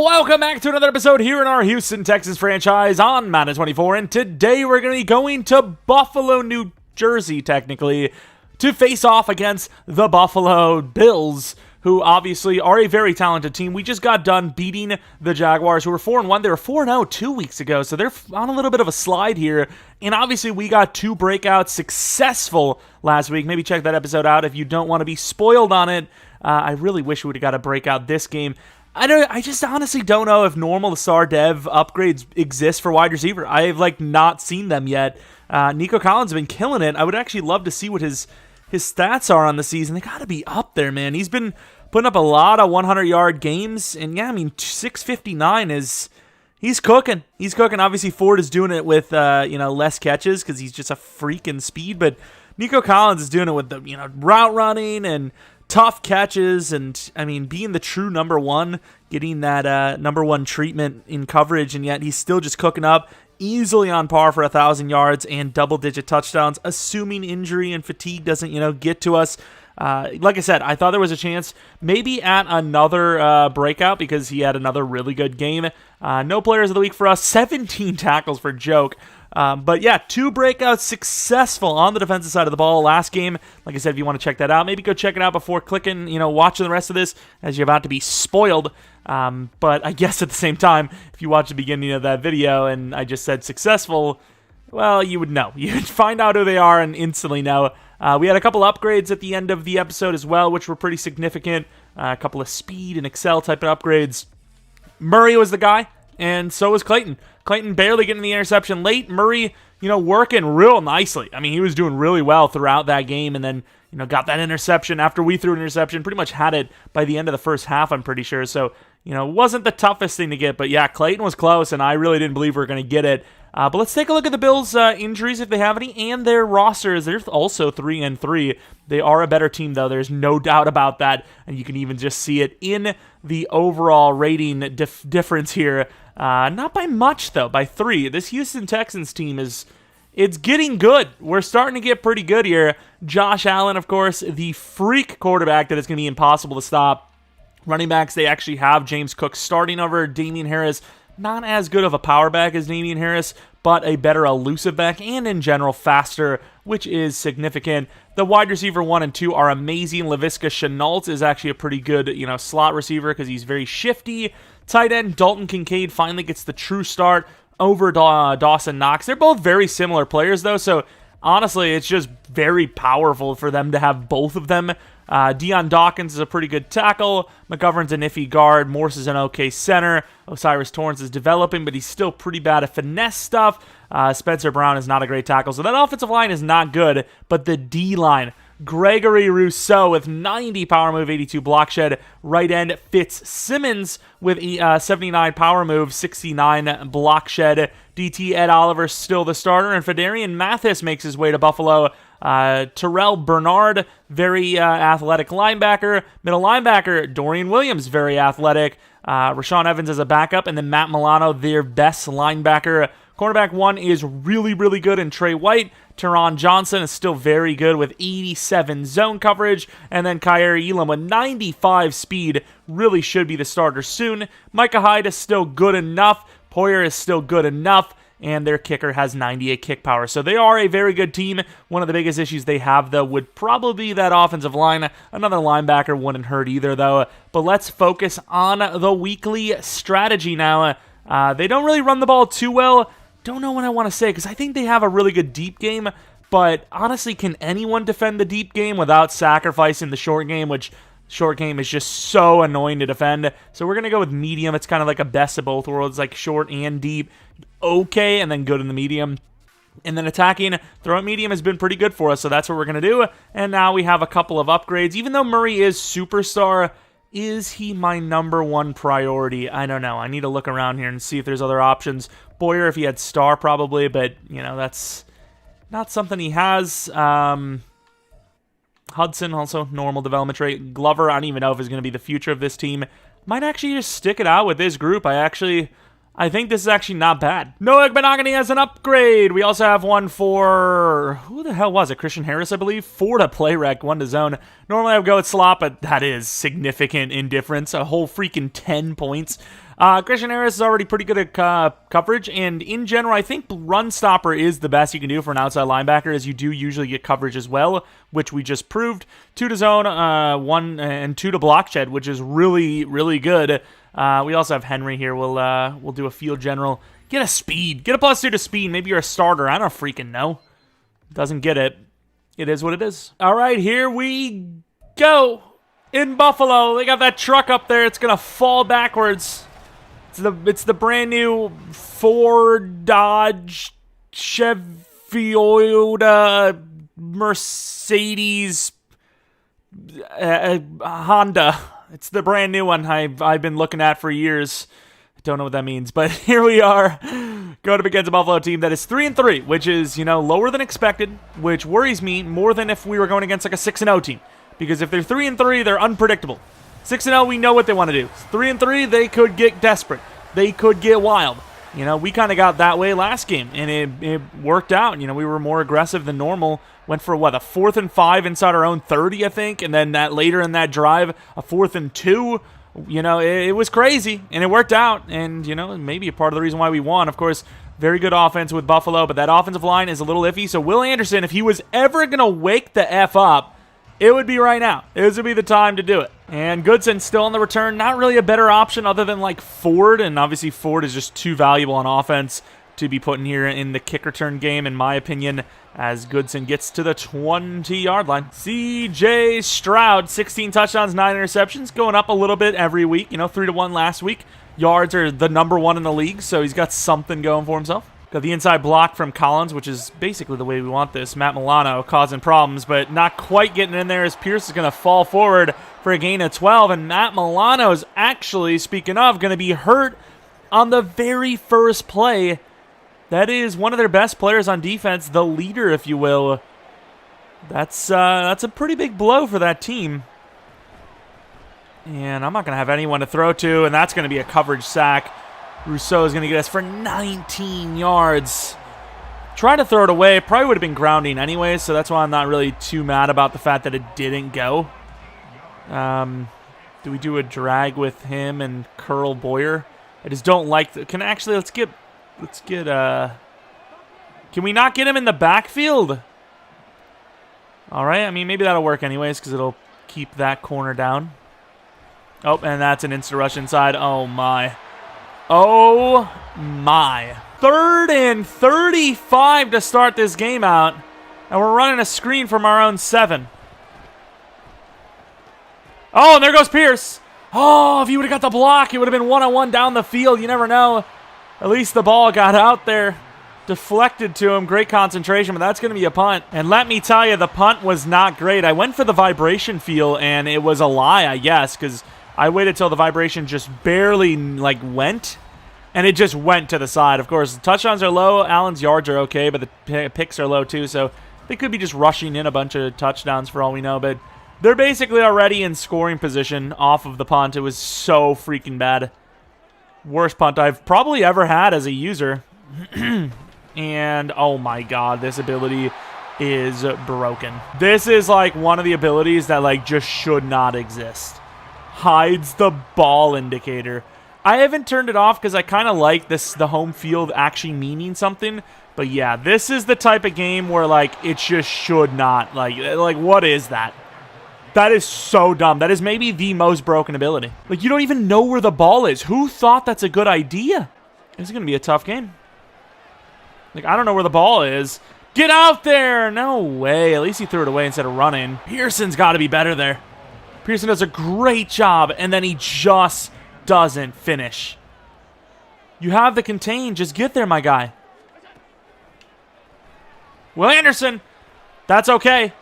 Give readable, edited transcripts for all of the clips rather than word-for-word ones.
Welcome back to another episode here in our Houston Texans franchise on Madden 24, and today we're going to be going to Buffalo, New Jersey, technically, to face off against the Buffalo Bills, who obviously are a very talented team. We just got done beating the Jaguars, who were 4-1. They were 4-0 2 weeks ago, so they're on a little bit of a slide here, and obviously we got two breakouts successful last week. Maybe check that episode out if you don't want to be spoiled on it. I really wish we would have got a breakout this game. I just honestly don't know if normal star dev upgrades exist for wide receiver. I've not seen them yet. Nico Collins has been killing it. I would actually love to see what his stats are on the season. They got to be up there, man. He's been putting up a lot of 100-yard games, and yeah, I mean 659 he's cooking. He's cooking. Obviously Ford is doing it with less catches because he's just a freaking speed, but Nico Collins is doing it with the route running and tough catches, and I mean being the true number one, getting that number one treatment in coverage, and yet he's still just cooking up, easily on par for 1,000 yards and double-digit touchdowns, assuming injury and fatigue doesn't get to us. Like I said, I thought there was a chance maybe at another breakout because he had another really good game. No players of the week for us, 17 tackles for Joke. But yeah, two breakouts successful on the defensive side of the ball last game. Like I said, if you want to check that out, maybe go check it out before clicking, watching the rest of this, as you're about to be spoiled. But I guess at the same time, if you watch the beginning of that video and I just said successful, well, you would know. You'd find out who they are and instantly know. We had a couple upgrades at the end of the episode as well, which were pretty significant. A couple of speed and Excel type of upgrades. Murray was the guy, and so was Clayton. Clayton barely getting the interception late. Murray, working real nicely. I mean, he was doing really well throughout that game, and then, got that interception after we threw an interception. Pretty much had it by the end of the first half, I'm pretty sure. So, wasn't the toughest thing to get. But yeah, Clayton was close, and I really didn't believe we were going to get it. But let's take a look at the Bills' injuries, if they have any, and their rosters. They're also 3-3. They are a better team, though. There's no doubt about that, and you can even just see it in the overall rating difference here. Not by much, though, by 3. This Houston Texans team it's getting good. We're starting to get pretty good here. Josh Allen, of course, the freak quarterback that is going to be impossible to stop. Running backs, they actually have James Cook starting over Dameon Harris. Not as good of a power back as Dameon Harris, but a better elusive back, and in general faster, which is significant. The wide receiver 1 and 2 are amazing. Laviska Shenault is actually a pretty good, slot receiver because he's very shifty. Tight end Dalton Kincaid finally gets the true start over Dawson Knox. They're both very similar players, though, so honestly, it's just very powerful for them to have both of them. Deion Dawkins is a pretty good tackle. McGovern's an iffy guard. Morse is an okay center. Osiris Torrance is developing, but he's still pretty bad at finesse stuff. Spencer Brown is not a great tackle. So that offensive line is not good, but the D-line, Gregory Rousseau with 90 power move, 82 block shed. Right end Fitzsimmons with 79 power move, 69 block shed. DT Ed Oliver still the starter, and Fedarian Mathis makes his way to Buffalo. Terrell Bernard, very athletic linebacker. Middle linebacker, Dorian Williams, very athletic. Rashawn Evans as a backup, and then Matt Milano, their best linebacker. Cornerback 1 is really, really good in Trey White. Teron Johnson is still very good with 87 zone coverage. And then Kyrie Elam with 95 speed really should be the starter soon. Micah Hyde is still good enough. Poyer is still good enough. And their kicker has 98 kick power. So they are a very good team. One of the biggest issues they have, though, would probably be that offensive line. Another linebacker wouldn't hurt either, though. But let's focus on the weekly strategy now. They don't really run the ball too well. Don't know what I want to say, because I think they have a really good deep game. But honestly, can anyone defend the deep game without sacrificing the short game, which short game is just so annoying to defend. So we're going to go with medium. It's kind of like a best of both worlds, like short and deep. Okay, and then good in the medium. And then attacking, throw at medium has been pretty good for us, so that's what we're going to do. And now we have a couple of upgrades. Even though Murray is superstar, is he my number one priority? I don't know. I need to look around here and see if there's other options. Boyer, if he had star, probably, but, that's not something he has. Hudson, also normal development trait. Glover, I don't even know if he's going to be the future of this team. Might actually just stick it out with this group. I think this is actually not bad. Noah Benogany has an upgrade. We also have one for, who the hell was it? Christian Harris, I believe. 4 to play rec, 1 to zone. Normally I would go with slot, but that is significant indifference. A whole freaking 10 points. Christian Harris is already pretty good at coverage, and in general, I think run stopper is the best you can do for an outside linebacker, as you do usually get coverage as well, which we just proved. 2 to zone, 1 and 2 to block shed, which is really, really good. We also have Henry here. We'll do a field general. Get a speed. Get a +2 to speed. Maybe you're a starter. I don't freaking know. Doesn't get it. It is what it is. All right, here we go. In Buffalo, they got that truck up there. It's going to fall backwards. It's the brand new Ford, Dodge, Chevy, Toyota, Mercedes, Honda. It's the brand new one I've been looking at for years. I don't know what that means, but here we are. Going up against a Buffalo team that is 3-3, which is, lower than expected, which worries me more than if we were going against like a 6-0 team. Because if they're 3-3, they're unpredictable. 6-0, we know what they want to do. 3-3, they could get desperate. They could get wild. We kind of got that way last game, and it worked out. We were more aggressive than normal. Went for, a 4th and 5 inside our own 30, I think, and then that later in that drive, a 4th and 2. It was crazy, and it worked out, and, maybe a part of the reason why we won. Of course, very good offense with Buffalo, but that offensive line is a little iffy, so Will Anderson, if he was ever going to wake the F up, it would be right now. This would be the time to do it. And Goodson still on the return. Not really a better option other than like Ford. And obviously Ford is just too valuable on offense to be put in here in the kick return game, in my opinion, as Goodson gets to the 20-yard line. C.J. Stroud, 16 touchdowns, 9 interceptions. Going up a little bit every week. 3-1 last week. Yards are the #1 in the league, so he's got something going for himself. Got the inside block from Collins, which is basically the way we want this. Matt Milano causing problems, but not quite getting in there as Pierce is going to fall forward for a gain of 12. And Matt Milano is actually, speaking of, going to be hurt on the very first play. That is one of their best players on defense, the leader, if you will. That's a pretty big blow for that team. And I'm not going to have anyone to throw to, and that's going to be a coverage sack. Rousseau is going to get us for 19 yards. Trying to throw it away. Probably would have been grounding anyway, so that's why I'm not really too mad about the fact that it didn't go. Do we do a drag with him and Curl Boyer? I just don't like the... Can we not get him in the backfield? All right, I mean, maybe that'll work anyways because it'll keep that corner down. Oh, and that's an instant rush inside. Oh, my. Oh, my. 3rd and 35 to start this game out. And we're running a screen from our own 7. Oh, and there goes Pierce. Oh, if he would have got the block, it would have been 1-on-1 down the field. You never know. At least the ball got out there. Deflected to him. Great concentration, but that's going to be a punt. And let me tell you, the punt was not great. I went for the vibration feel, and it was a lie, I guess, because I waited till the vibration just barely, went, and it just went to the side. Of course, the touchdowns are low. Allen's yards are okay, but the picks are low, too, so they could be just rushing in a bunch of touchdowns for all we know, but they're basically already in scoring position off of the punt. It was so freaking bad. Worst punt I've probably ever had as a user. And, oh my god, this ability is broken. This is, one of the abilities that, just should not exist. Hides the ball indicator. I haven't turned it off because I kind of like the home field actually meaning something. But, yeah, this is the type of game where, it just should not. What is that? That is so dumb. That is maybe the most broken ability. You don't even know where the ball is. Who thought that's a good idea? This is going to be a tough game. I don't know where the ball is. Get out there! No way. At least he threw it away instead of running. Pearson's got to be better there. Pearson does a great job, and then he just doesn't finish. You have the contain. Just get there, my guy. Will Anderson. That's okay.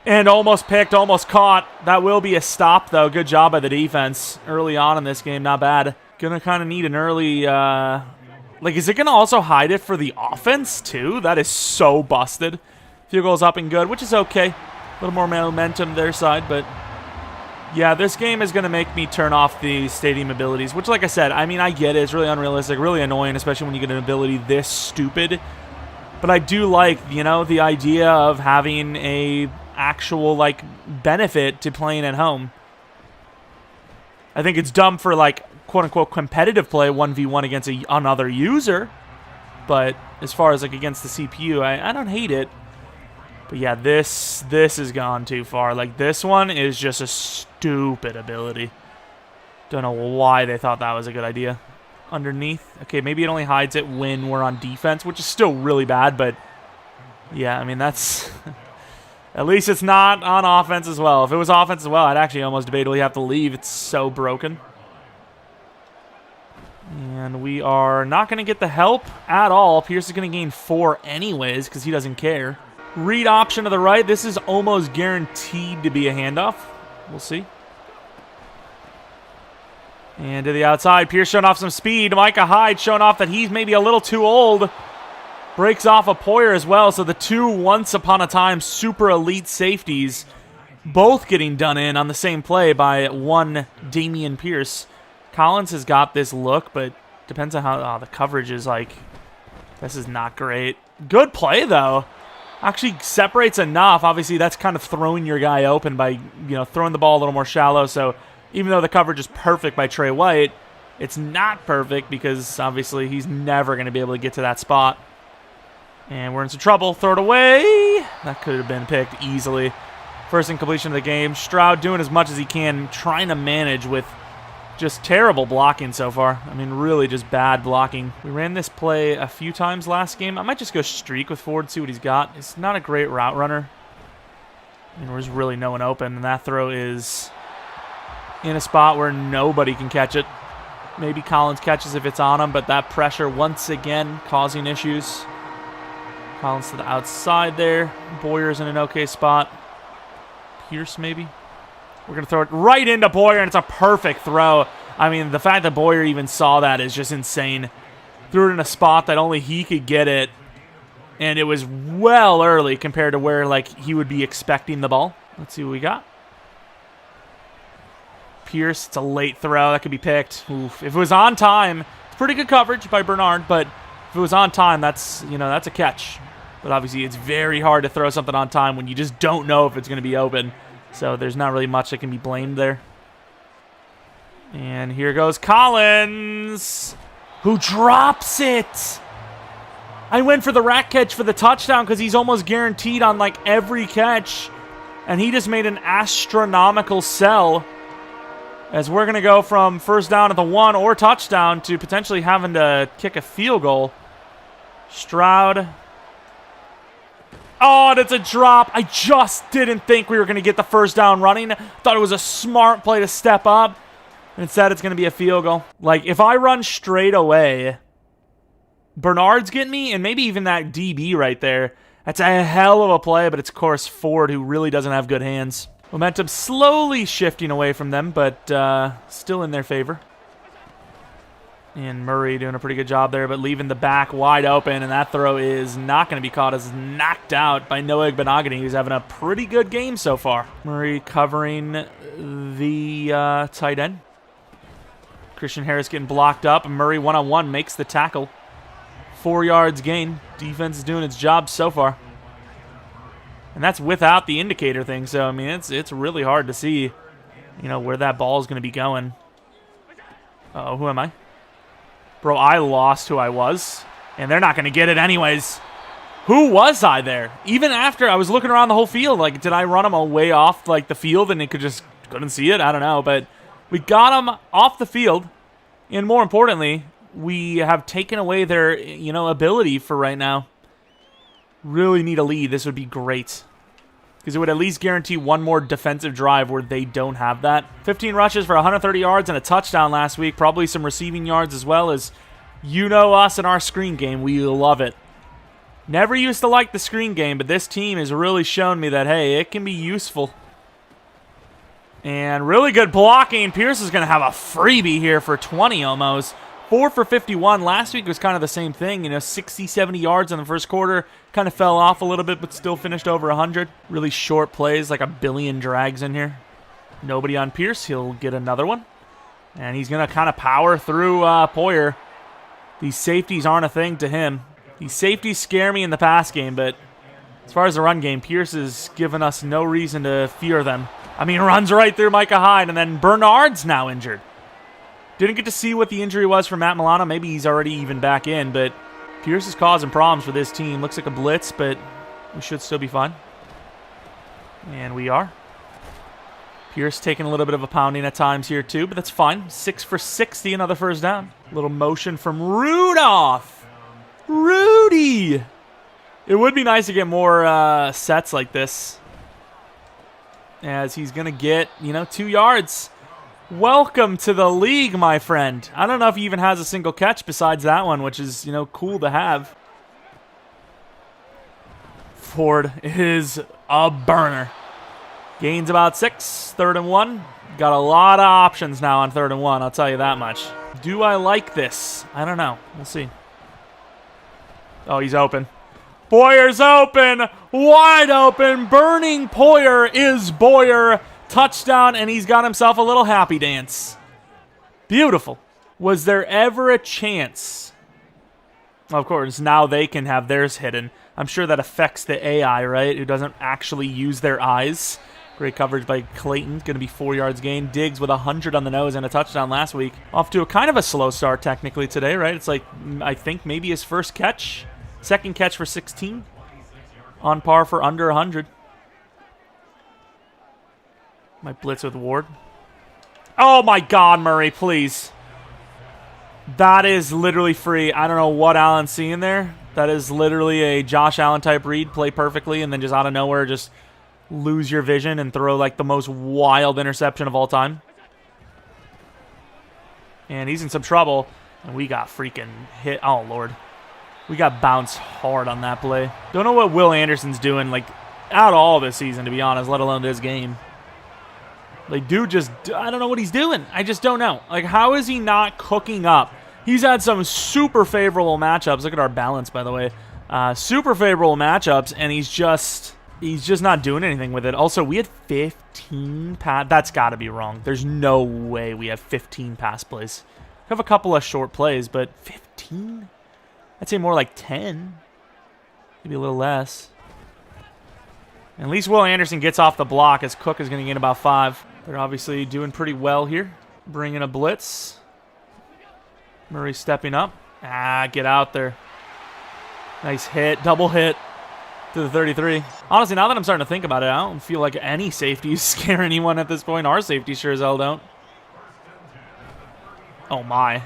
And almost picked, almost caught. That will be a stop, though. Good job by the defense early on in this game. Not bad. Gonna kind of need an early... is it going to also hide it for the offense, too? That is so busted. Field goal's up and good, which is okay. A little more momentum their side, but... yeah, this game is going to make me turn off the stadium abilities, which, like I said, I mean, I get it. It's really unrealistic, really annoying, especially when you get an ability this stupid. But I do like, the idea of having a actual, benefit to playing at home. I think it's dumb for, quote-unquote competitive play 1v1 against another user. But as far as like against the CPU, I don't hate it. But yeah, this has gone too far. Like, this one is just a stupid ability. Don't know why they thought that was a good idea. Underneath. Okay, maybe it only hides it when we're on defense, which is still really bad, but yeah, I mean, that's... At least it's not on offense as well. If it was offense as well, I'd actually almost debatably have to leave. It's so broken. And we are not going to get the help at all. Pierce is going to gain 4 anyways because he doesn't care. Read option to the right. This is almost guaranteed to be a handoff. We'll see. And to the outside. Pierce showing off some speed. Micah Hyde showing off that he's maybe a little too old. Breaks off a Poyer as well. So the two once upon a time super elite safeties both getting done in on the same play by one Dameon Pierce. Collins has got this look, but depends on how the coverage is like. This is not great. Good play, though. Actually separates enough. Obviously, that's kind of throwing your guy open by, throwing the ball a little more shallow. So even though the coverage is perfect by Trey White, it's not perfect because obviously he's never going to be able to get to that spot. And we're in some trouble. Throw it away. That could have been picked easily. First incompletion of the game. Stroud doing as much as he can, trying to manage with just terrible blocking so far. I mean, really just bad blocking. We ran this play a few times last game. I might just go streak with Ford, see what he's got. It's not a great route runner. I mean, there's really no one open, and that throw is in a spot where nobody can catch it. Maybe Collins catches if it's on him, but that pressure once again causing issues. Collins to the outside there. Boyer's in an okay spot. Pierce maybe. We're going to throw it right into Boyer, and it's a perfect throw. I mean, the fact that Boyer even saw that is just insane. Threw it in a spot that only he could get it, and it was well early compared to where he would be expecting the ball. Let's see what we got. Pierce, it's a late throw. That could be picked. Oof. If it was on time, it's pretty good coverage by Bernard, but if it was on time, that's a catch. But obviously, it's very hard to throw something on time when you just don't know if it's going to be open. So there's not really much that can be blamed there. And here goes Collins, who drops it. I went for the rack catch for the touchdown because he's almost guaranteed on every catch. And he just made an astronomical sell. As we're going to go from first down at the 1 or touchdown to potentially having to kick a field goal. Stroud. Oh, and it's a drop. I just didn't think we were going to get the first down running. Thought it was a smart play to step up. Instead, it's going to be a field goal. If I run straight away, Bernard's getting me, and maybe even that DB right there. That's a hell of a play, but it's, of course, Ford, who really doesn't have good hands. Momentum slowly shifting away from them, but still in their favor. And Murray doing a pretty good job there, but leaving the back wide open, and that throw is not going to be caught as knocked out by Noah Igbenogany, who's having a pretty good game so far. Murray covering the tight end. Christian Harris getting blocked up, and Murray one-on-one makes the tackle. 4 yards gain. Defense is doing its job so far. And that's without the indicator thing, so, I mean, it's really hard to see, where that ball is going to be going. Uh-oh, who am I? Bro, I lost who I was, and they're not going to get it anyways. Who was I there? Even after I was looking around the whole field, did I run him away off, the field and it couldn't see it? I don't know, but we got him off the field, and more importantly, we have taken away their, ability for right now. Really need a lead. This would be great. Because it would at least guarantee one more defensive drive where they don't have that. 15 rushes for 130 yards and a touchdown last week. Probably some receiving yards as well, as us in our screen game. We love it. Never used to like the screen game, but this team has really shown me that, hey, it can be useful. And really good blocking. Pierce is going to have a freebie here for 20 almost. 4 for 51. Last week was kind of the same thing. 60, 70 yards in the first quarter. Kind of fell off a little bit, but still finished over 100. Really short plays, like a billion drags in here. Nobody on Pierce. He'll get another one. And he's going to kind of power through Poyer. These safeties aren't a thing to him. These safeties scare me in the pass game, but as far as the run game, Pierce has given us no reason to fear them. I mean, runs right through Micah Hyde, and then Bernard's now injured. Didn't get to see what the injury was for Matt Milano. Maybe he's already even back in, but Pierce is causing problems for this team. Looks like a blitz, but we should still be fine. And we are. Pierce taking a little bit of a pounding at times here too, but that's fine. 6 for 60, another first down. Little motion from Rudolph. Rudy! It would be nice to get more sets like this, as he's going to get, 2 yards. Welcome to the league, my friend. I don't know if he even has a single catch besides that one, which is, cool to have. Ford is a burner. Gains about 6, 3rd and 1. Got a lot of options now on 3rd and 1, I'll tell you that much. Do I like this? I don't know. We'll see. Oh, he's open. Boyer's open. Wide open. Burning Poyer is Boyer. Touchdown, and he's got himself a little happy dance. Beautiful. Was there ever a chance? Of course, now they can have theirs hidden. I'm sure that affects the AI, right? Who doesn't actually use their eyes. Great coverage by Clayton. Going to be 4 yards gain. Diggs with 100 on the nose and a touchdown last week. Off to a kind of a slow start technically today, right? It's like, I think maybe his first catch. Second catch for 16. On par for under 100. Might blitz with Ward. Oh my God, Murray, please. That is literally free. I don't know what Allen's seeing there. That is literally a Josh Allen type read. Play perfectly and then just out of nowhere just lose your vision and throw like the most wild interception of all time. And he's in some trouble. And we got freaking hit. Oh, Lord. We got bounced hard on that play. Don't know what Will Anderson's doing like at all this season, to be honest, let alone this game. Like, dude just, I don't know what he's doing. I just don't know. Like, how is he not cooking up? He's had some super favorable matchups. Look at our balance, by the way. Super favorable matchups, and he's just not doing anything with it. Also, we had 15 pass. That's got to be wrong. There's no way we have 15 pass plays. We have a couple of short plays, but 15? I'd say more like 10. Maybe a little less. At least Will Anderson gets off the block, as Cook is going to get about 5. They're obviously doing pretty well here. Bringing a blitz. Murray stepping up. Get out there. Nice hit. Double hit to the 33. Honestly, now that I'm starting to think about it, I don't feel like any safeties scare anyone at this point. Our safety sure as hell don't. Oh, my.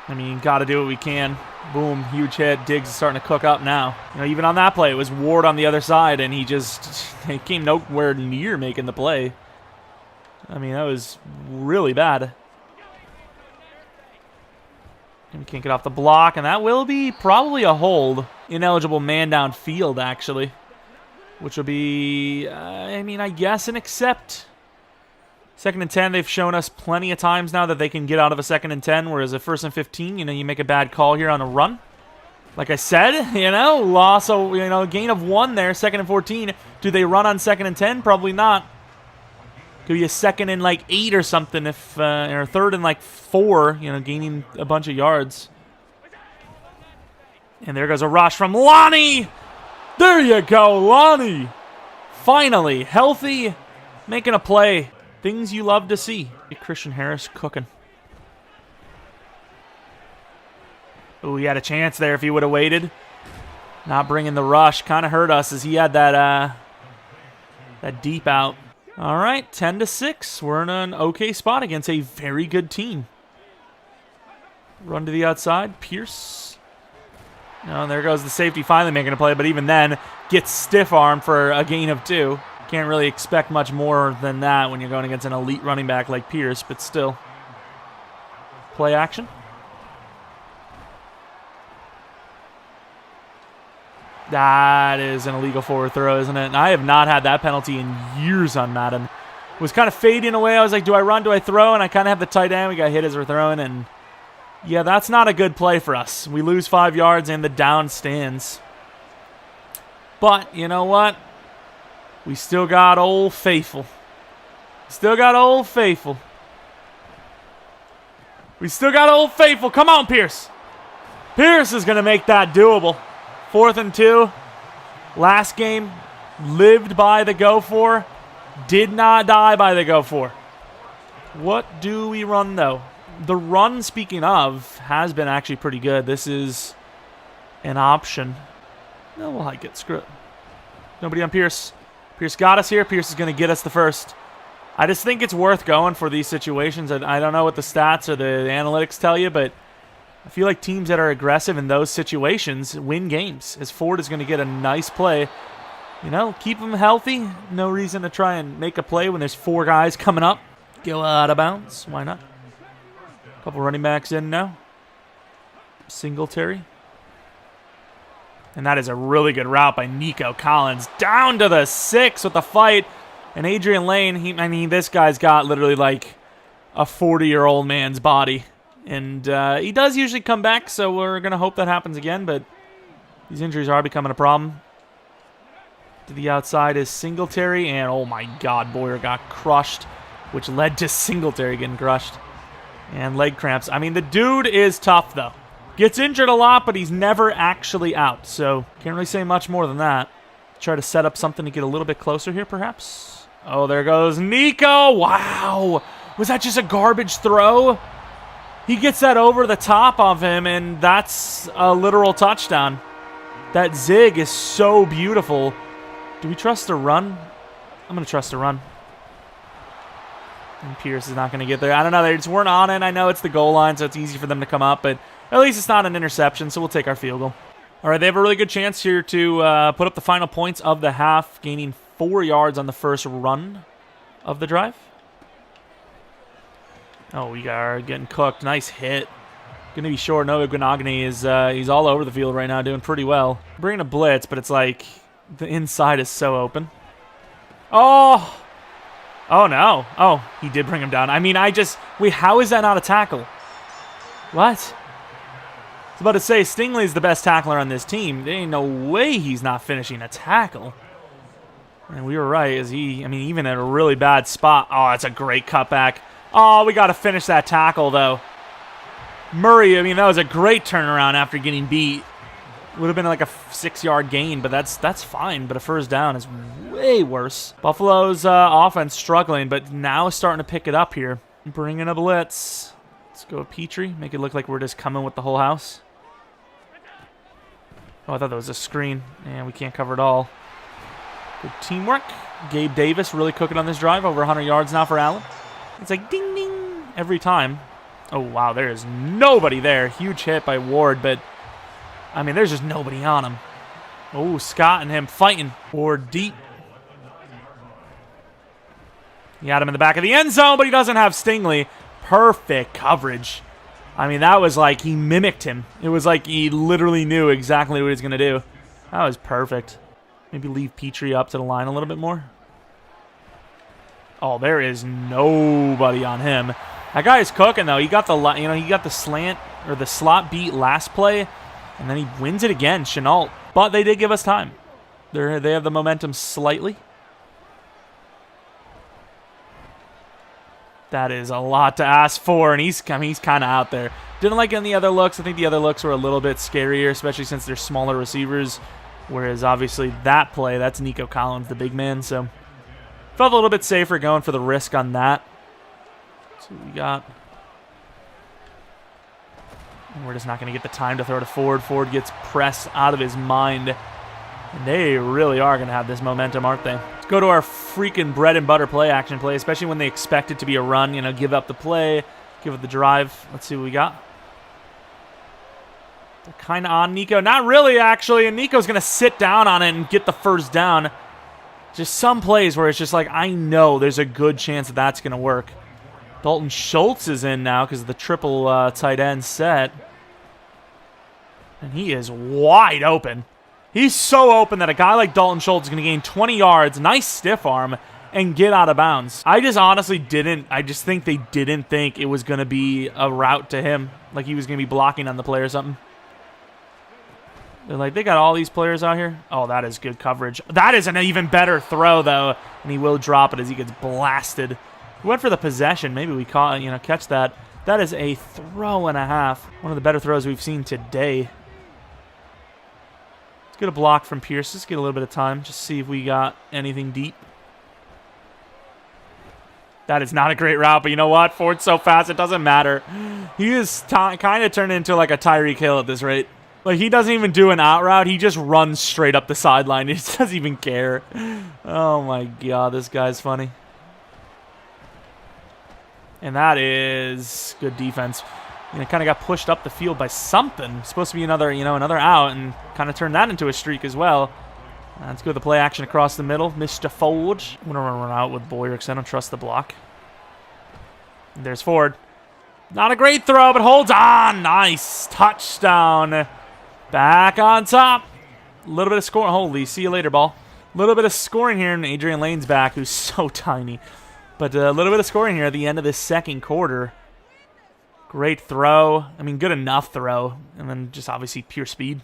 I mean, got to do what we can. Boom, huge hit. Diggs is starting to cook up now. Even on that play, it was Ward on the other side, and he came nowhere near making the play. I mean, that was really bad. And we can't get off the block, and that will be probably a hold. Ineligible man downfield, actually. Which will be, I guess an accept. 2nd and 10, they've shown us plenty of times now that they can get out of a 2nd and 10, whereas a 1st and 15, you make a bad call here on a run. Like I said, loss, gain of 1 there, 2nd and 14. Do they run on 2nd and 10? Probably not. Could be a 2nd and 8 or something, or 3rd and 4, gaining a bunch of yards. And there goes a rush from Lonnie. There you go, Lonnie. Finally, healthy, making a play. Things you love to see. Christian Harris cooking. Oh, he had a chance there if he would have waited. Not bringing the rush. Kind of hurt us as he had that deep out. All right, 10-6. We're in an okay spot against a very good team. Run to the outside. Pierce. Oh, there goes the safety finally making a play, but even then, gets stiff-armed for a gain of 2. Can't really expect much more than that when you're going against an elite running back like Pierce, but still. Play action. That is an illegal forward throw, isn't it? And I have not had that penalty in years on Madden. It was kind of fading away. I was like, do I run, do I throw? And I kind of have the tight end. We got hit as we're throwing, and yeah, that's not a good play for us. We lose 5 yards and the down stands. But you know what? We still got Old Faithful. Still got Old Faithful. We still got Old Faithful. Come on, Pierce. Pierce is going to make that doable. 4th and 2. Last game, lived by the go-for. Did not die by the go-for. What do we run, though? The run, speaking of, has been actually pretty good. This is an option. No, we'll hike it. Screw it. Nobody on Pierce. Pierce got us here. Pierce is going to get us the first. I just think it's worth going for these situations. I don't know what the stats or the analytics tell you, but I feel like teams that are aggressive in those situations win games, as Ford is going to get a nice play. You know, keep them healthy. No reason to try and make a play when there's 4 guys coming up. Go out of bounds. Why not? A couple running backs in now. Singletary. And that is a really good route by Nico Collins. Down to the 6 with the fight. And Adrian Lane, I mean, this guy's got literally like a 40-year-old man's body. And he does usually come back, so we're going to hope that happens again. But these injuries are becoming a problem. To the outside is Singletary. And, oh my God, Boyer got crushed, which led to Singletary getting crushed. And leg cramps. I mean, the dude is tough, though. Gets injured a lot, but he's never actually out. So, can't really say much more than that. Try to set up something to get a little bit closer here, perhaps. Oh, there goes Nico. Wow. Was that just a garbage throw? He gets that over the top of him, and that's a literal touchdown. That zig is so beautiful. Do we trust the run? I'm going to trust the run. And Pierce is not going to get there. I don't know. They just weren't on it. I know it's the goal line, so it's easy for them to come up, but at least it's not an interception, so we'll take our field goal. All right, they have a really good chance here to put up the final points of the half, gaining 4 yards on the first run of the drive. Oh, we are getting cooked. Nice hit. Going to be short. Noah Gwanagani is he's all over the field right now, doing pretty well. Bringing a blitz, but it's like the inside is so open. Oh! Oh, no. Oh, he did bring him down. I mean, wait, how is that not a tackle? What? I was about to say, Stingley's the best tackler on this team. There ain't no way he's not finishing a tackle. And we were right, even at a really bad spot. Oh, that's a great cutback. Oh, we got to finish that tackle, though. Murray, that was a great turnaround after getting beat. Would have been like a 6-yard gain, but that's fine. But a first down is way worse. Buffalo's offense struggling, but now starting to pick it up here. Bringing a blitz. Let's go with Petrie. Make it look like we're just coming with the whole house. Oh, I thought that was a screen. And we can't cover it all. Good teamwork. Gabe Davis really cooking on this drive. Over 100 yards now for Allen. It's like ding, ding every time. Oh, wow. There is nobody there. Huge hit by Ward, but there's just nobody on him. Oh, Scott and him fighting. Ward deep. He had him in the back of the end zone, but he doesn't have Stingley. Perfect coverage. That was like he mimicked him. It was like he literally knew exactly what he was going to do. That was perfect. Maybe leave Petrie up to the line a little bit more. Oh, there is nobody on him. That guy is cooking though. He got the slant or the slot beat last play, and then he wins it again, Chenault. But they did give us time. They have the momentum slightly. That is a lot to ask for, and he's kind of out there. Didn't like any other looks. I think the other looks were a little bit scarier, especially since they're smaller receivers. Whereas obviously that play, that's Nico Collins, the big man. So felt a little bit safer going for the risk on that. So we got. And we're just not going to get the time to throw to Ford. Ford gets pressed out of his mind. And they really are going to have this momentum, aren't they? Let's go to our freaking bread and butter play action play, especially when they expect it to be a run. Give up the play, give up the drive. Let's see what we got. They're kind of on Nico. Not really, actually. And Nico's going to sit down on it and get the first down. Just some plays where it's just like, I know there's a good chance that that's going to work. Dalton Schultz is in now because of the triple tight end set. And he is wide open. He's so open that a guy like Dalton Schultz is going to gain 20 yards, nice stiff arm, and get out of bounds. I just think they didn't think it was going to be a route to him, like he was going to be blocking on the play or something. They're like, they got all these players out here. Oh, that is good coverage. That is an even better throw, though, and he will drop it as he gets blasted. We went for the possession. Maybe we catch that. That is a throw and a half. One of the better throws we've seen today. Let's get a block from Pierce. Let's get a little bit of time. Just see if we got anything deep. That is not a great route, but you know what? Ford's so fast, it doesn't matter. He is kind of turned into like a Tyreek Hill at this rate. Like, he doesn't even do an out route. He just runs straight up the sideline. He just doesn't even care. Oh, my God. This guy's funny. And that is good defense. You know, kind of got pushed up the field by something. Supposed to be another, another out, and kind of turned that into a streak as well. Let's go with the play action across the middle. Mr. Ford. I'm going to run out with Boyer because I don't trust the block. There's Ford. Not a great throw, but holds on. Nice. Touchdown. Back on top. A little bit of scoring. Holy, see you later, ball. A little bit of scoring here, and Adrian Lane's back, who's so tiny. But a little bit of scoring here at the end of this second quarter. Great throw. I mean, good enough throw. And then just obviously pure speed.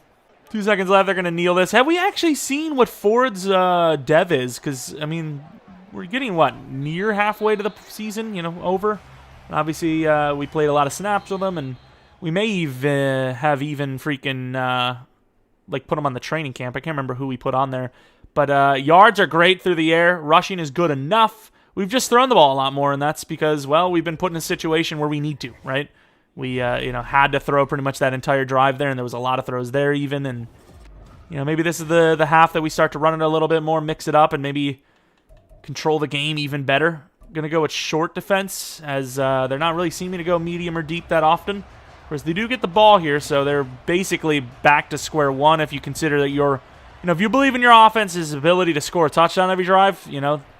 2 seconds left. They're going to kneel this. Have we actually seen what Ford's dev is? Because, I mean, we're getting, what, near halfway to the season, over. And obviously, we played a lot of snaps with him, and we may even have freaking, put him on the training camp. I can't remember who we put on there. But yards are great through the air. Rushing is good enough. We've just thrown the ball a lot more, and that's because, well, we've been put in a situation where we need to, right? We, had to throw pretty much that entire drive there, and there was a lot of throws there even. And, maybe this is the half that we start to run it a little bit more, mix it up, and maybe control the game even better. Going to go with short defense, as they're not really seeming to go medium or deep that often. Whereas they do get the ball here, so they're basically back to square one if you consider that you're, if you believe in your offense's ability to score a touchdown every drive,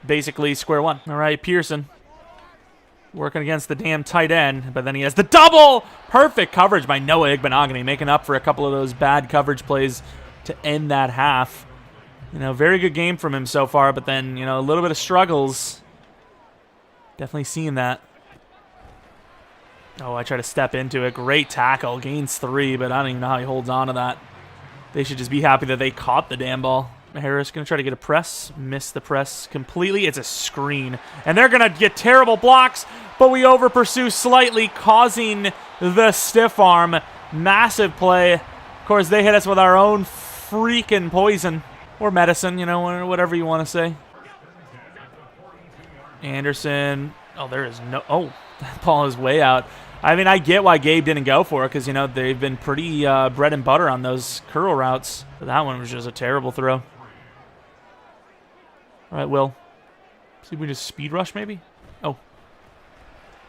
basically square one. All right, Pearson working against the damn tight end, but then he has the double. Perfect coverage by Noah Igbenogany, making up for a couple of those bad coverage plays to end that half. Very good game from him so far, but then, a little bit of struggles. Definitely seeing that. Oh, I try to step into it. Great tackle. Gains 3, but I don't even know how he holds on to that. They should just be happy that they caught the damn ball. Harris going to try to get a press. Missed the press completely. It's a screen. And they're going to get terrible blocks, but we over-pursue slightly, causing the stiff arm. Massive play. Of course, they hit us with our own freaking poison. Or medicine, whatever you want to say. Anderson. Oh, there is no... Oh, that ball is way out. I mean, I get why Gabe didn't go for it because, they've been pretty bread and butter on those curl routes. But that one was just a terrible throw. All right, Will. See if we just speed rush maybe? Oh.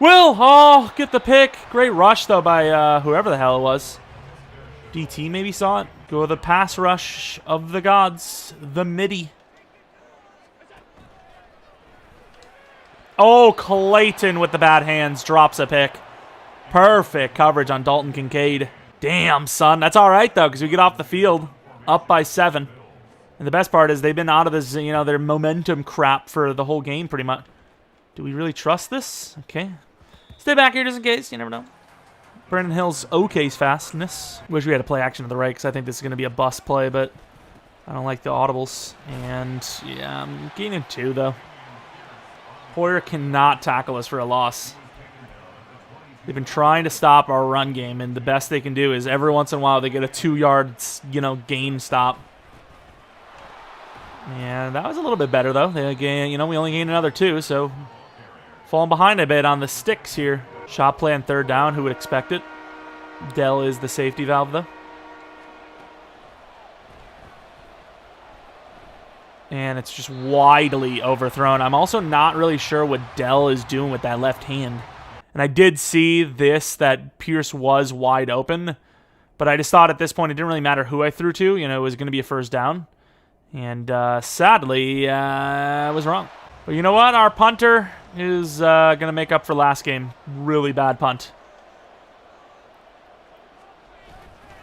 Will! Oh, get the pick. Great rush, though, by whoever the hell it was. DT maybe saw it. Go with the pass rush of the gods. The midi. Oh, Clayton with the bad hands drops a pick. Perfect coverage on Dalton Kincaid. Damn, son. That's all right, though, because we get off the field up by 7. And the best part is they've been out of this, their momentum crap for the whole game pretty much. Do we really trust this? Okay. Stay back here just in case. You never know. Brandon Hill's okay's fastness. Wish we had a play action to the right because I think this is going to be a bust play, but I don't like the audibles. And, yeah, I'm gaining 2, though. Hoyer cannot tackle us for a loss. They've been trying to stop our run game, and the best they can do is every once in a while they get a 2-yard, gain stop. And that was a little bit better, though. They gain, we only gained another 2, so falling behind a bit on the sticks here. Shot play on 3rd down. Who would expect it? Dell is the safety valve, though. And it's just widely overthrown. I'm also not really sure what Dell is doing with that left hand. And I did see that Pierce was wide open. But I just thought at this point it didn't really matter who I threw to. It was going to be a first down. And sadly, I was wrong. But you know what? Our punter is going to make up for last game. Really bad punt.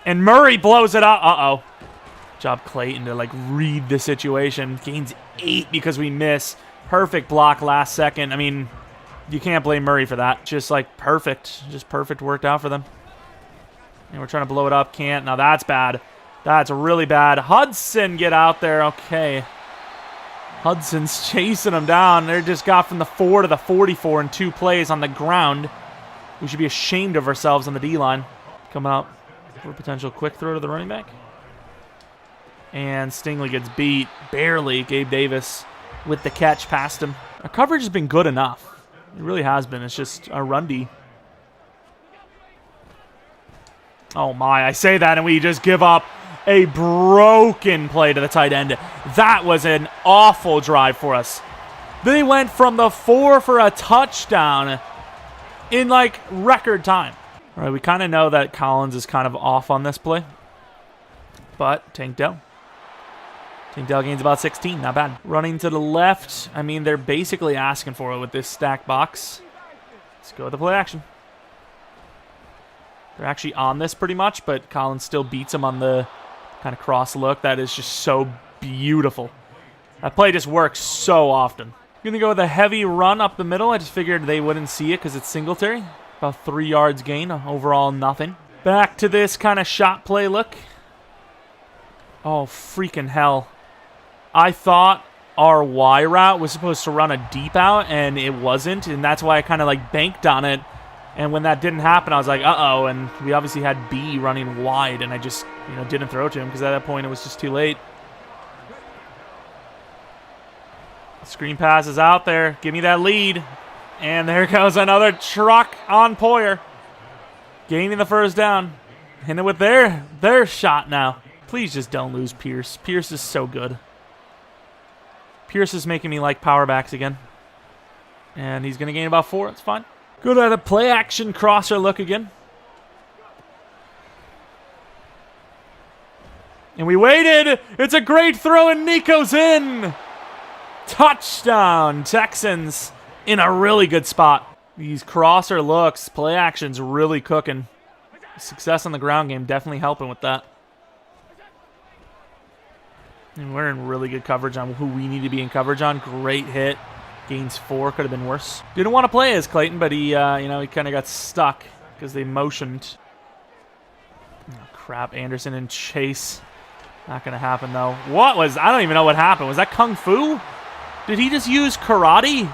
And Murray blows it up. Uh-oh. Job Clayton to read the situation. Gains 8 because we miss. Perfect block last second. I mean, you can't blame Murray for that. Just perfect. Just perfect worked out for them. And we're trying to blow it up. Can't. Now that's bad. That's really bad. Hudson, get out there. Okay. Hudson's chasing them down. They just got from the 4 to the 44 in 2 plays on the ground. We should be ashamed of ourselves on the D-line. Coming up for a potential quick throw to the running back. And Stingley gets beat. Barely. Gabe Davis with the catch past him. Our coverage has been good enough. It really has been. It's just a run-D. Oh my, I say that and we just give up a broken play to the tight end. That was an awful drive for us. They went from the 4 for a touchdown in like record time. All right, we kind of know that Collins is kind of off on this play. But Tank Dell gains about 16, not bad. Running to the left, I mean, they're basically asking for it with this stack box. Let's go with the play action. They're actually on this pretty much, but Collins still beats him on the kind of cross look. That is just so beautiful. That play just works so often. I'm going to go with a heavy run up the middle. I just figured they wouldn't see it because it's Singletary. About 3 yards gain, overall nothing. Back to this kind of shot play look. Oh, freaking hell. I thought our Y route was supposed to run a deep out, and it wasn't, and that's why I kind of like banked on it. And when that didn't happen, I was like, uh-oh, and we obviously had B running wide, and I just, didn't throw to him because at that point it was just too late. Screen pass is out there. Give me that lead. And there goes another truck on Poyer. Gaining the first down. Hitting it with their shot now. Please just don't lose Pierce. Pierce is so good. Pierce is making me like power backs again. And he's going to gain about 4. It's fine. Good at a play action crosser look again. And we waited. It's a great throw and Nico's in. Touchdown, Texans in a really good spot. These crosser looks, play action's really cooking. Success on the ground game definitely helping with that. And we're in really good coverage on who we need to be in coverage on. Great hit. Gains 4. Could have been worse. Didn't want to play as Clayton, but he, he kind of got stuck because they motioned. Oh, crap. Anderson and Chase. Not going to happen, though. What was... I don't even know what happened. Was that Kung Fu? Did he just use karate?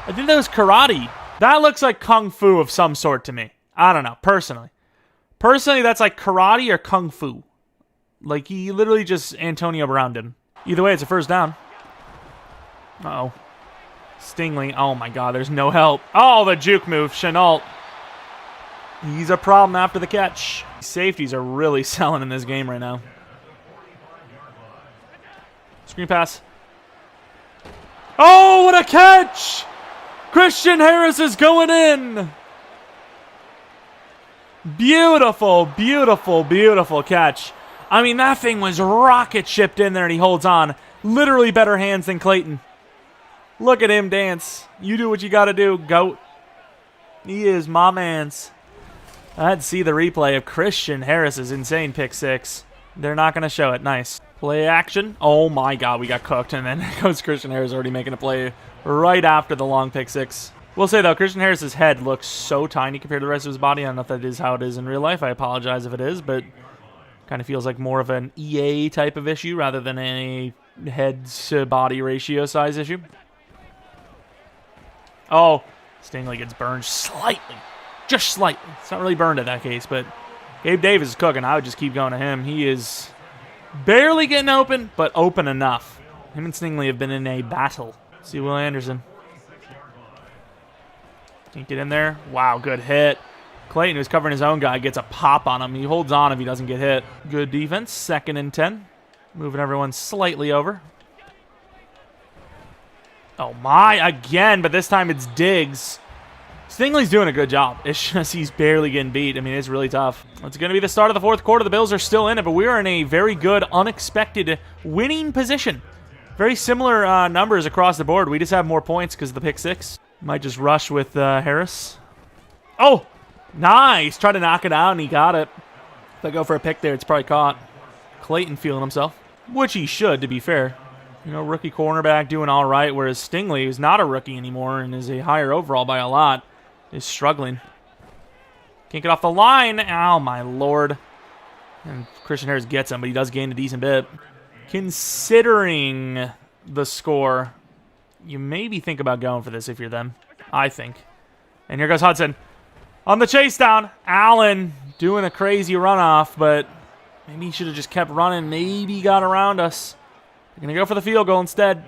I think that was karate. That looks like Kung Fu of some sort to me. I don't know, personally. Personally, that's like karate or Kung Fu. Like, he literally just Antonio Brown'd him. Either way, it's a first down. Uh-oh. Stingley. Oh, my God, there's no help. Oh, the juke move. Chenault. He's a problem after the catch. Safeties are really selling in this game right now. Screen pass. Oh, what a catch! Christian Harris is going in. Beautiful, beautiful, beautiful catch. I mean, that thing was rocket shipped in there, and he holds on. Literally better hands than Clayton. Look at him dance. You do what you got to do, GOAT. He is my man's. I had to see the replay of Christian Harris's insane pick 6. They're not going to show it. Nice. Play action. Oh, my God. We got cooked. And then goes Christian Harris already making a play right after the long pick 6. We'll say, though, Christian Harris's head looks so tiny compared to the rest of his body. I don't know if that is how it is in real life. I apologize if it is, but kind of feels like more of an EA type of issue rather than a head-to-body ratio size issue. Oh, Stingley gets burned slightly. Just slightly. It's not really burned in that case, but Gabe Davis is cooking. I would just keep going to him. He is barely getting open, but open enough. Him and Stingley have been in a battle. See Will Anderson. Can't get in there. Wow, good hit. Clayton, who's covering his own guy, gets a pop on him. He holds on if he doesn't get hit. Good defense. 2nd and 10. Moving everyone slightly over. Oh, my. Again, but this time it's Diggs. Stingley's doing a good job. It's just he's barely getting beat. I mean, it's really tough. It's going to be the start of the 4th quarter. The Bills are still in it, but we are in a very good, unexpected winning position. Very similar numbers across the board. We just have more points because of the pick 6. Might just rush with Harris. Oh, nice. Tried to knock it out, and he got it. If I go for a pick there, it's probably caught. Clayton feeling himself, which he should, to be fair. You know, rookie cornerback doing all right, whereas Stingley, who's not a rookie anymore and is a higher overall by a lot, is struggling. Can't get off the line. Oh, my Lord. And Christian Harris gets him, but he does gain a decent bit. Considering the score, you maybe think about going for this if you're them. I think. And here goes Hudson. On the chase down. Allen doing a crazy runoff, but maybe he should have just kept running. Maybe got around us. They're going to go for the field goal instead.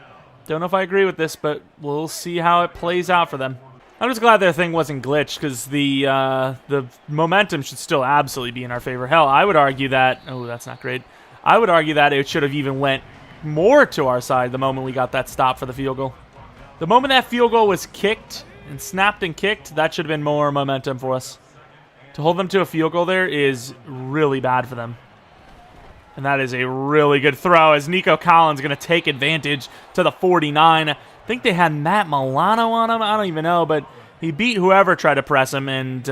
Don't know if I agree with this, but we'll see how it plays out for them. I'm just glad their thing wasn't glitched, because the momentum should still absolutely be in our favor. Hell, I would argue that... Oh, that's not great. I would argue that it should have even went more to our side the moment we got that stop for the field goal. The moment that field goal was kicked and snapped and kicked, that should have been more momentum for us. To hold them to a field goal there is really bad for them. And that is a really good throw as Nico Collins going to take advantage to the 49. I think they had Matt Milano on him. I don't even know, but he beat whoever tried to press him and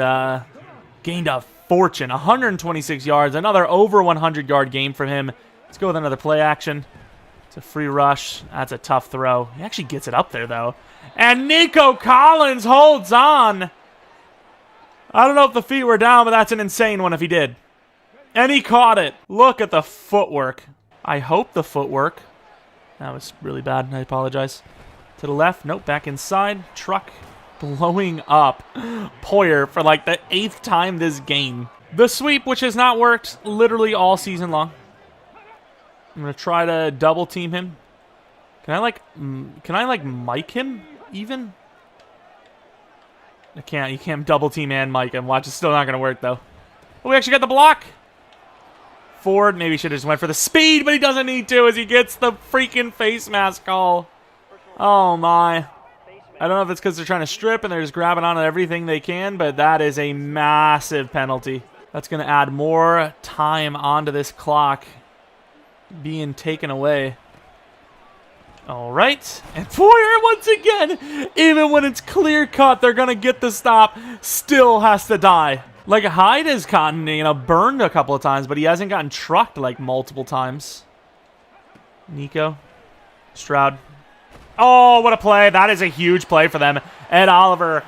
gained a fortune. 126 yards, another over 100-yard game for him. Let's go with another play action. It's a free rush. That's a tough throw. He actually gets it up there, though. And Nico Collins holds on. I don't know if the feet were down, but that's an insane one if he did. And he caught it. Look at the footwork. I hope the footwork. That was really bad. I apologize. To the left. Nope, back inside. Truck blowing up Poyer for like the 8th time this game. The sweep, which has not worked literally all season long. I'm going to try to double team him. Can I like mic him even? I can't. You can't double team and mic him. Watch, it's still not going to work though. Oh, we actually got the block. Ford maybe should have just went for the speed, but he doesn't need to as he gets the freaking face mask call. Oh my. I don't know if it's because they're trying to strip and they're just grabbing onto everything they can, but that is a massive penalty. That's going to add more time onto this clock being taken away. All right. And Poyer once again, even when it's clear cut, they're going to get the stop, still has to die. Like, Hyde has gotten, burned a couple of times, but he hasn't gotten trucked, like, multiple times. Nico. Stroud. Oh, what a play. That is a huge play for them. Ed Oliver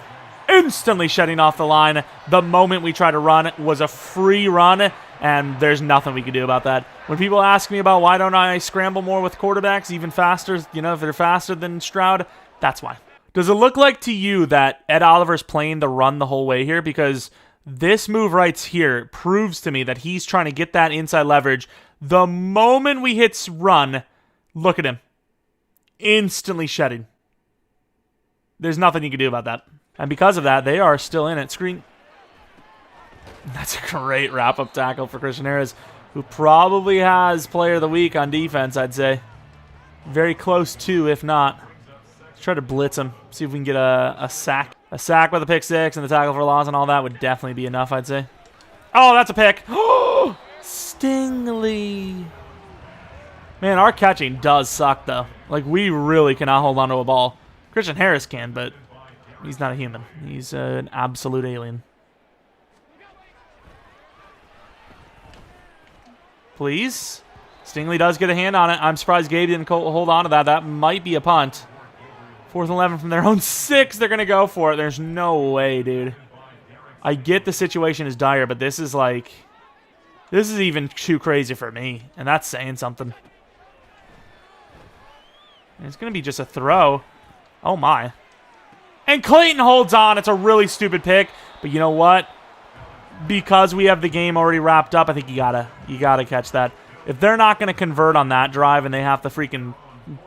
instantly shutting off the line. The moment we try to run was a free run, and there's nothing we can do about that. When people ask me about why don't I scramble more with quarterbacks, even faster, if they're faster than Stroud, that's why. Does it look like to you that Ed Oliver's playing the run the whole way here? Because this move right here proves to me that he's trying to get that inside leverage. The moment we hit run, look at him. Instantly shedding. There's nothing you can do about that. And because of that, they are still in it. Screen. That's a great wrap-up tackle for Christian Harris, who probably has player of the week on defense, I'd say. Very close to, if not. Let's try to blitz him. See if we can get a sack. A sack with a pick six and the tackle for loss and all that would definitely be enough, I'd say. Oh, that's a pick. Oh, Stingley. Man, our catching does suck, though. Like, we really cannot hold on to a ball. Christian Harris can, but he's not a human. He's an absolute alien. Please. Stingley does get a hand on it. I'm surprised Gabe didn't hold on to that. That might be a punt. 4th and 11 from their own 6. They're going to go for it. There's no way, dude. I get the situation is dire, but this is like... This is even too crazy for me. And that's saying something. And it's going to be just a throw. Oh, my. And Clayton holds on. It's a really stupid pick. But you know what? Because we have the game already wrapped up, I think you gotta catch that. If they're not going to convert on that drive and they have to freaking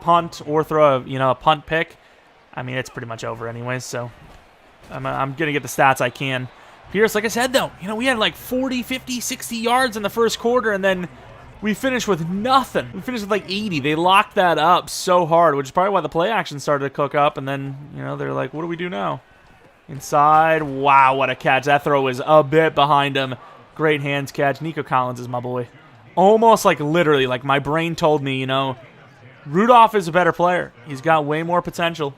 punt or throw a punt pick, I mean, it's pretty much over anyways, so I'm going to get the stats I can. Pierce, like I said, though, we had like 40, 50, 60 yards in the first quarter, and then we finished with nothing. We finished with like 80. They locked that up so hard, which is probably why the play action started to cook up, and then, they're like, what do we do now? Inside. Wow, what a catch. That throw was a bit behind him. Great hands catch. Nico Collins is my boy. Almost like literally, like my brain told me, Rudolph is a better player. He's got way more potential.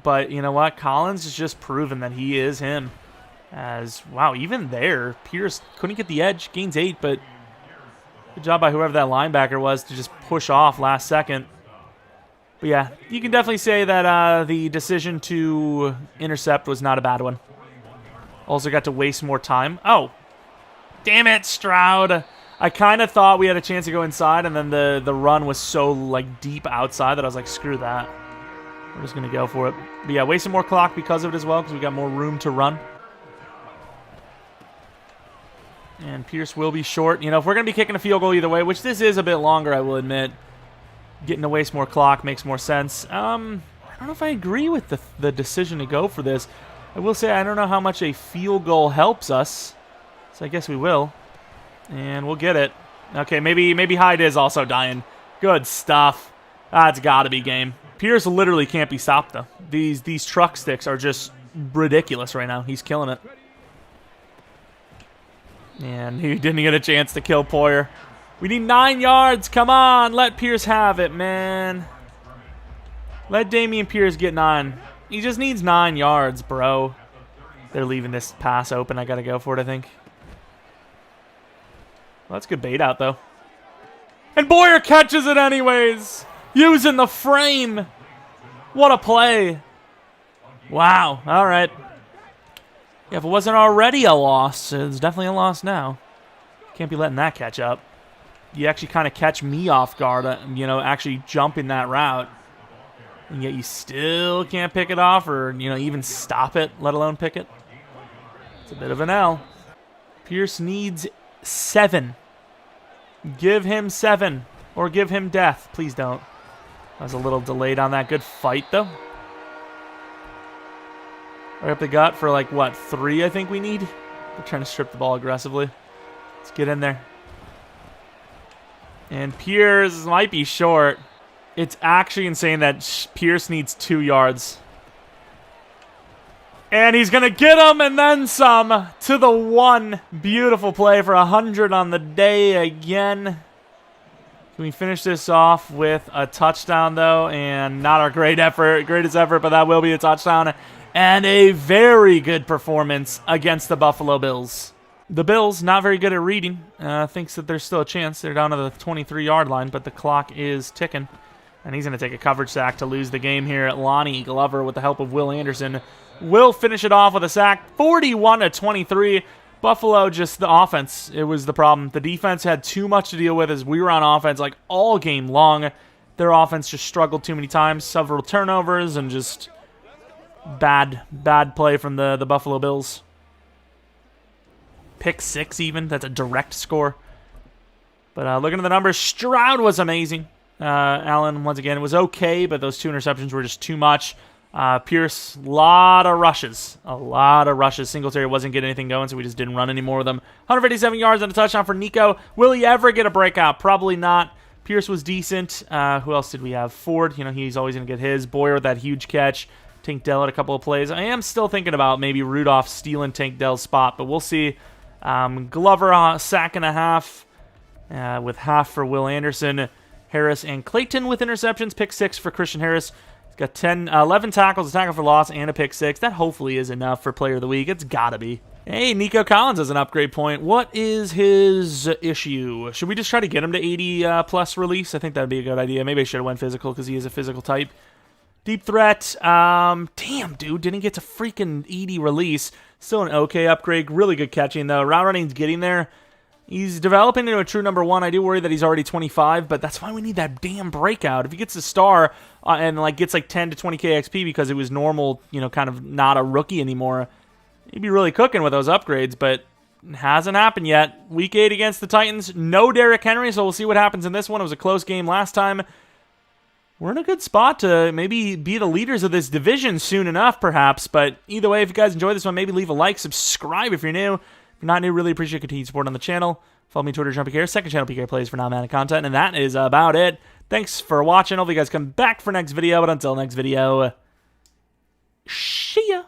But you know what? Collins has just proven that he is him. As, wow, even there, Pierce couldn't get the edge. Gains 8, but good job by whoever that linebacker was to just push off last second. But yeah, you can definitely say that the decision to intercept was not a bad one. Also got to waste more time. Oh, damn it, Stroud. I kind of thought we had a chance to go inside, and then the run was so like deep outside that I was like, screw that. We're just going to go for it. But yeah, wasting more clock because of it as well, because we got more room to run. And Pierce will be short. If we're going to be kicking a field goal either way, which this is a bit longer, I will admit, Getting to waste more clock makes more sense. I don't know if I agree with the decision to go for this. I will say I don't know how much a field goal helps us, so I guess we will. And we'll get it. Okay, maybe Hyde is also dying. Good stuff. That's got to be game. Pierce literally can't be stopped, though. These truck sticks are just ridiculous right now. He's killing it. And he didn't get a chance to kill Poyer. We need 9 yards. Come on. Let Pierce have it, man. Let Dameon Pierce get 9. He just needs 9 yards, bro. They're leaving this pass open. I got to go for it, I think. Well, that's good bait out, though. And Poyer catches it anyways. Using the frame. What a play. Wow. All right. Yeah, if it wasn't already a loss, it's definitely a loss now. Can't be letting that catch up. You actually kind of catch me off guard, you know, actually jumping that route. And yet you still can't pick it off or, you know, even stop it, let alone pick it. It's a bit of an L. Pierce needs 7. Give him 7 or give him death. Please don't. I was a little delayed on that. Good fight, though. Right up the gut for, like, what, 3 I think we need? They're trying to strip the ball aggressively. Let's get in there. And Pierce might be short. It's actually insane that Pierce needs 2 yards. And he's going to get him and then some to the 1. Beautiful play for 100 on the day again. Can we finish this off with a touchdown, though? And not our greatest effort, but that will be a touchdown. And a very good performance against the Buffalo Bills. The Bills, not very good at reading. Thinks that there's still a chance. They're down to the 23-yard line, but the clock is ticking. And he's going to take a coverage sack to lose the game here. Lonnie Glover, with the help of Will Anderson, will finish it off with a sack. 41-23. Buffalo, just the offense. It was the problem. The defense had too much to deal with as we were on offense like all game long. Their offense just struggled too many times. Several turnovers and just bad play from the Buffalo Bills. Pick 6 even. That's a direct score. But looking at the numbers, Stroud was amazing. Allen, once again, was okay, but those 2 interceptions were just too much. Pierce, a lot of rushes. Singletary wasn't getting anything going, so we just didn't run anymore with them. 157 yards and a touchdown for Nico. Will he ever get a breakout? Probably not. Pierce was decent. Who else did we have? Ford, you know, he's always going to get his. Boyer with that huge catch. Tank Dell had a couple of plays. I am still thinking about maybe Rudolph stealing Tank Dell's spot, but we'll see. Glover, sack and a half, with half for Will Anderson. Harris and Clayton with interceptions. Pick 6 for Christian Harris. He's got 11 tackles, a tackle for loss, and a pick 6. That hopefully is enough for player of the week. It's got to be. Hey, Nico Collins has an upgrade point. What is his issue? Should we just try to get him to 80-plus release? I think that would be a good idea. Maybe I should have went physical because he is a physical type. Deep threat. Damn, dude. Didn't get to freaking 80 release. Still an okay upgrade. Really good catching, though. Route running's getting there. He's developing into a true number 1. I do worry that he's already 25, but that's why we need that damn breakout. If he gets a star and like gets like 10 to 20k XP because it was normal, you know, kind of not a rookie anymore, he'd be really cooking with those upgrades, but it hasn't happened yet. Week 8 against the Titans. No Derrick Henry, so we'll see what happens in this one. It was a close game last time. We're in a good spot to maybe be the leaders of this division soon enough, perhaps. But either way, if you guys enjoyed this one, maybe leave a like, subscribe if you're new. If you're not new, really appreciate continued support on the channel. Follow me on Twitter, Jeromepkr. Second channel, PK Plays for non-Madden content. And that is about it. Thanks for watching. Hopefully you guys come back for next video. But until next video, see ya.